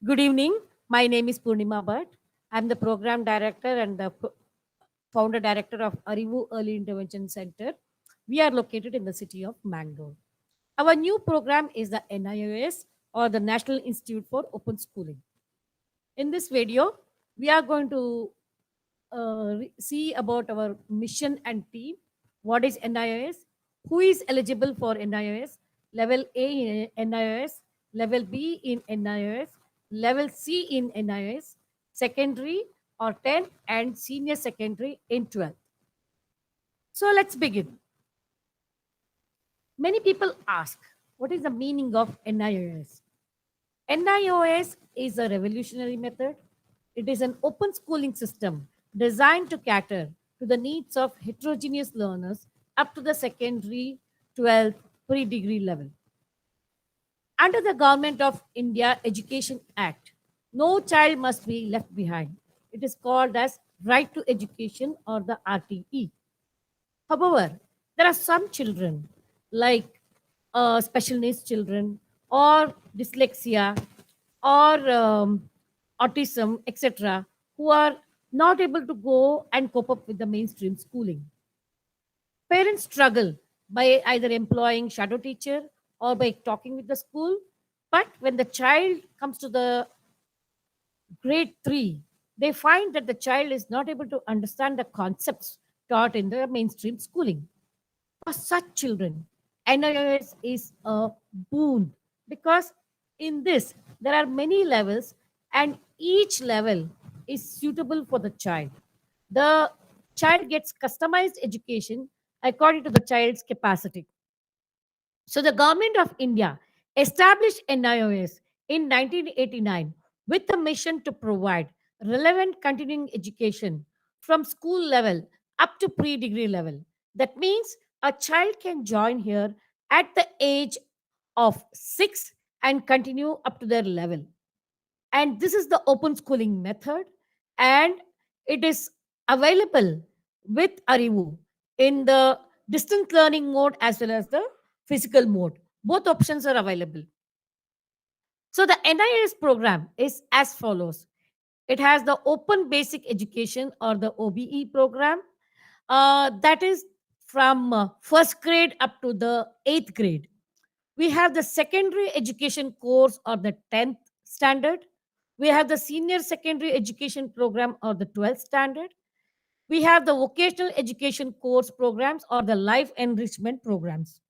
Good evening. My name is Purnima Bhatt. I'm the program director and the founder director of Arivu Early Intervention Center. We are located in the city of Mangalore. Our new program is the NIOS or the National Institute for Open Schooling. In this video, we are going to see about our mission and team. What is NIOS? Who is eligible for NIOS? Level A in NIOS, level B in NIOS, level C in NIOS, secondary or 10 and senior secondary in 12. So let's begin. Many people ask, what is the meaning of NIOS? NIOS is a revolutionary method. It is an open schooling system designed to cater to the needs of heterogeneous learners up to the secondary 12th pre-degree level. Under the Government of India Education Act, no child must be left behind. It is called as Right to Education or the RTE. However, there are some children like special needs children or dyslexia or autism, etc., who are not able to go and cope up with the mainstream schooling. Parents struggle by either employing shadow teacher or by talking with the school. But when the child comes to the grade 3, they find that the child is not able to understand the concepts taught in the mainstream schooling. For such children, NIOS is a boon because in this there are many levels and each level is suitable for the child. The child gets customized education according to the child's capacity. So the government of India established NIOS in 1989 with the mission to provide relevant continuing education from school level up to pre-degree level. That means a child can join here at the age of 6 and continue up to their level. And this is the open schooling method, and it is available with Arivu in the distance learning mode as well as the physical mode. Both options are available. So the NIS program is as follows. It has the Open Basic Education or the OBE program, that is from first grade up to the eighth grade. We have the secondary education course or the 10th standard. We have the senior secondary education program or the 12th standard. We have the vocational education course programs or the life enrichment programs.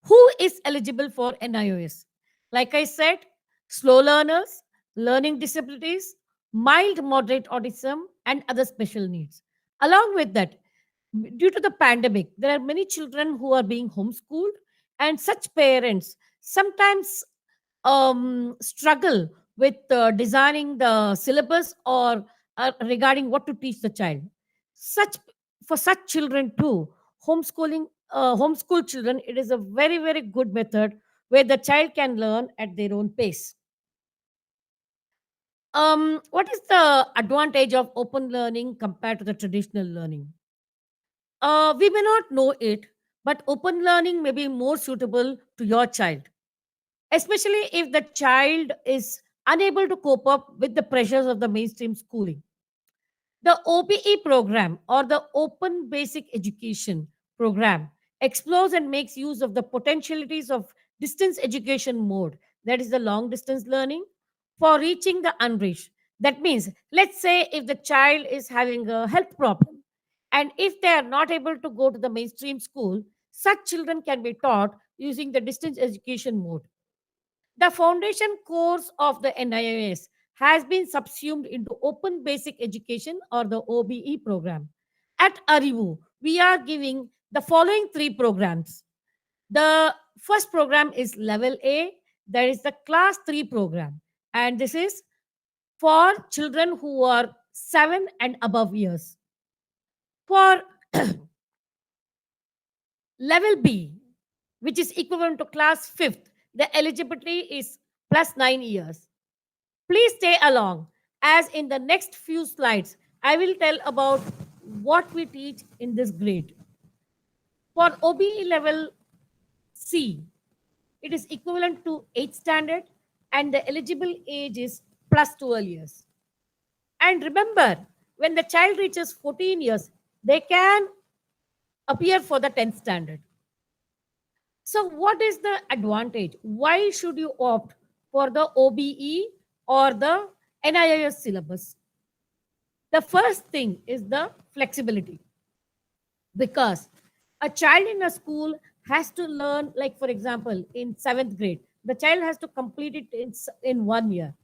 Who is eligible for NIOS? Like I said, slow learners, learning disabilities, mild moderate autism, and other special needs. Along with that, due to the pandemic, there are many children who are being homeschooled, and such parents sometimes struggle with designing the syllabus or regarding what to teach the child. Such for such children too, homeschool children, it is a very good method where the child can learn at their own pace. What is the advantage of open learning compared to the traditional learning? We may not know it, but open learning may be more suitable to your child, especially if the child is unable to cope up with the pressures of the mainstream schooling. The OBE program or the Open Basic Education program explores and makes use of the potentialities of distance education mode, that is the long distance learning, for reaching the unreached. That means, let's say if the child is having a health problem and if they are not able to go to the mainstream school, such children can be taught using the distance education mode. The foundation course of the NIOS has been subsumed into Open Basic Education or the OBE program. At Arivu, we are giving the following three programs. The first program is Level A, that is the Class 3 program, and this is for children who are 7 and above years. For Level B, which is equivalent to Class 5th, the eligibility is plus 9 years. Please stay along, as in the next few slides, I will tell about what we teach in this grade. For OBE level C, it is equivalent to 8th standard. and the eligible age is plus 12 years. And remember, when the child reaches 14 years, they can appear for the 10th standard. So, what is the advantage? Why should you opt for the OBE or the NIIS syllabus? The first thing is the flexibility, because a child in a school has to learn, like for example, in seventh grade, the child has to complete it in 1 year.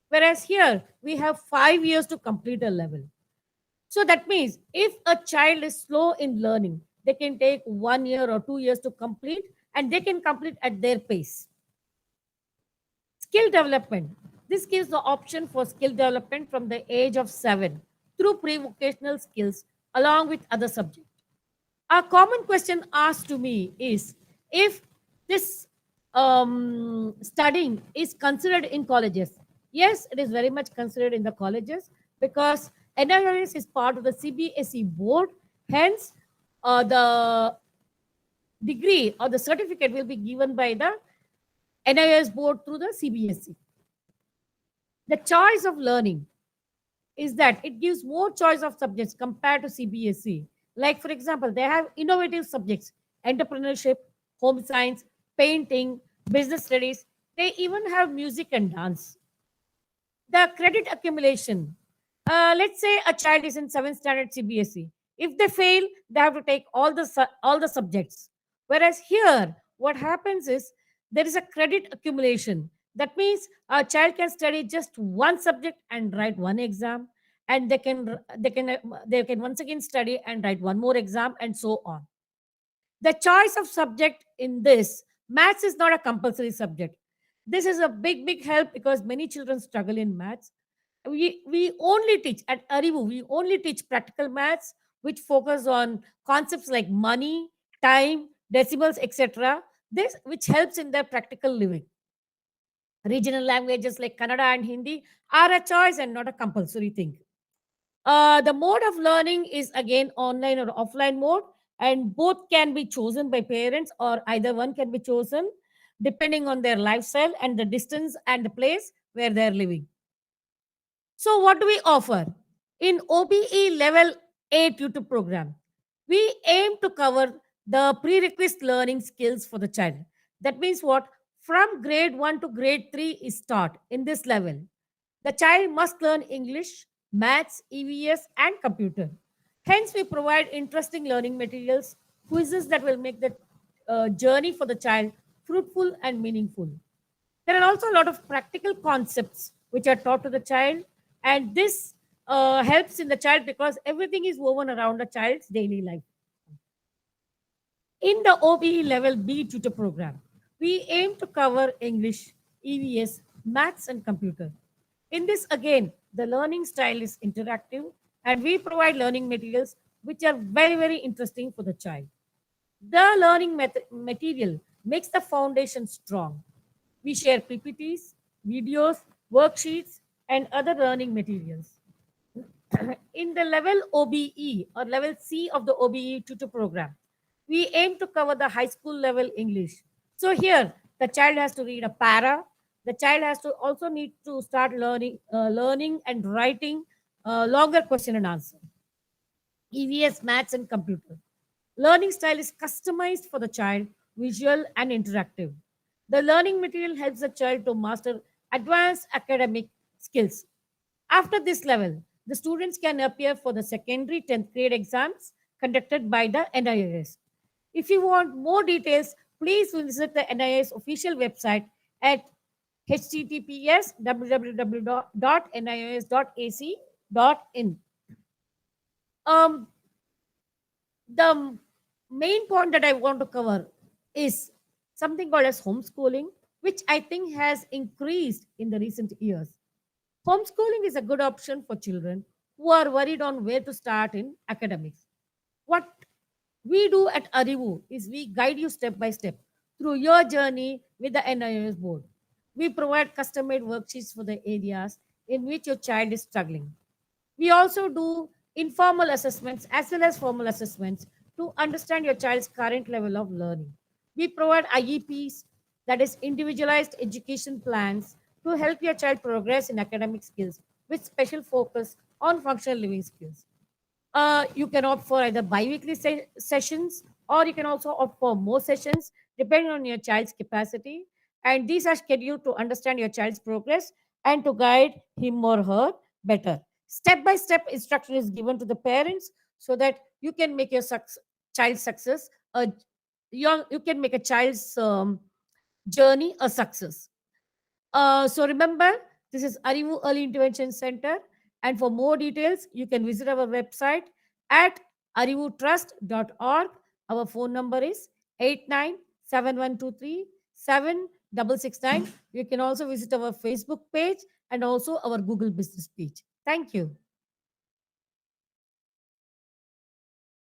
Whereas here, we have 5 years to complete a level. So that means if a child is slow in learning, they can take 1 year or 2 years to complete, and they can complete at their pace. Skill development. This gives the option for skill development from the age of 7 through pre-vocational skills along with other subjects. A common question asked to me is if this studying is considered in colleges. Yes, it is very much considered in the colleges because NIOS is part of the CBSE board. Hence, the degree or the certificate will be given by the NIOS board through the CBSE. The choice of learning is that it gives more choice of subjects compared to CBSE. Like, for example, they have innovative subjects, entrepreneurship, home science, painting, business studies. They even have music and dance. The credit accumulation. Let's say a child is in 7th standard CBSE. If they fail, they have to take all the subjects. Whereas here, what happens is there is a credit accumulation. That means a child can study just one subject and write one exam, and they can once again study and write one more exam, and so on. The choice of subject in this, maths is not a compulsory subject. This is a big help because many children struggle in maths. We only teach at Arivu, we only teach practical maths which focus on concepts like money, time, decimals, etc. This which helps in their practical living. Regional languages like Kannada and Hindi are a choice and not a compulsory thing. The mode of learning is again online or offline mode, and both can be chosen by parents, or either one can be chosen depending on their lifestyle and the distance and the place where they're living. So, what do we offer? In OBE Level A tutor program, we aim to cover the prerequisite learning skills for the child. That means what? From grade 1 to grade 3 is taught in this level. The child must learn English, maths, EVS, and computer. Hence, we provide interesting learning materials, quizzes that will make the journey for the child fruitful and meaningful. There are also a lot of practical concepts which are taught to the child, and this helps in the child because everything is woven around a child's daily life. In the OBE Level B tutor program, we aim to cover English, EVS, maths, and computer. In this, again, the learning style is interactive, and we provide learning materials which are very interesting for the child. The learning material makes the foundation strong. We share PPTs, videos, worksheets, and other learning materials. In the level OBE or level C of the OBE tutor program, we aim to cover the high school level English. So here, the child has to read a para. The child has to also need to start learning and writing longer question and answer. EVS, maths, and computer. Learning style is customized for the child, visual and interactive. The learning material helps the child to master advanced academic skills. After this level, the students can appear for the secondary 10th grade exams conducted by the NIOS. If you want more details, please visit the NIOS official website at https www.nios.ac.in. Um, the main point that I want to cover is something called as homeschooling, which I think has increased in the recent years. Homeschooling is a good option for children who are worried on where to start in academics. What we do at Arivu is we guide you step by step through your journey with the NIOS board. We provide custom-made worksheets for the areas in which your child is struggling. We also do informal assessments as well as formal assessments to understand your child's current level of learning. We provide IEPs, that is individualized education plans, to help your child progress in academic skills with special focus on functional living skills. You can opt for either bi-weekly sessions, or you can also opt for more sessions depending on your child's capacity. And these are scheduled to understand your child's progress and to guide him or her better. Step by step instruction is given to the parents so that you can make your child's success you can make a child's journey a success. So remember, this is Arivu Early Intervention Center. And for more details, you can visit our website at arivutrust.org. Our phone number is 8971237669. You can also visit our Facebook page and also our Google Business page. Thank you.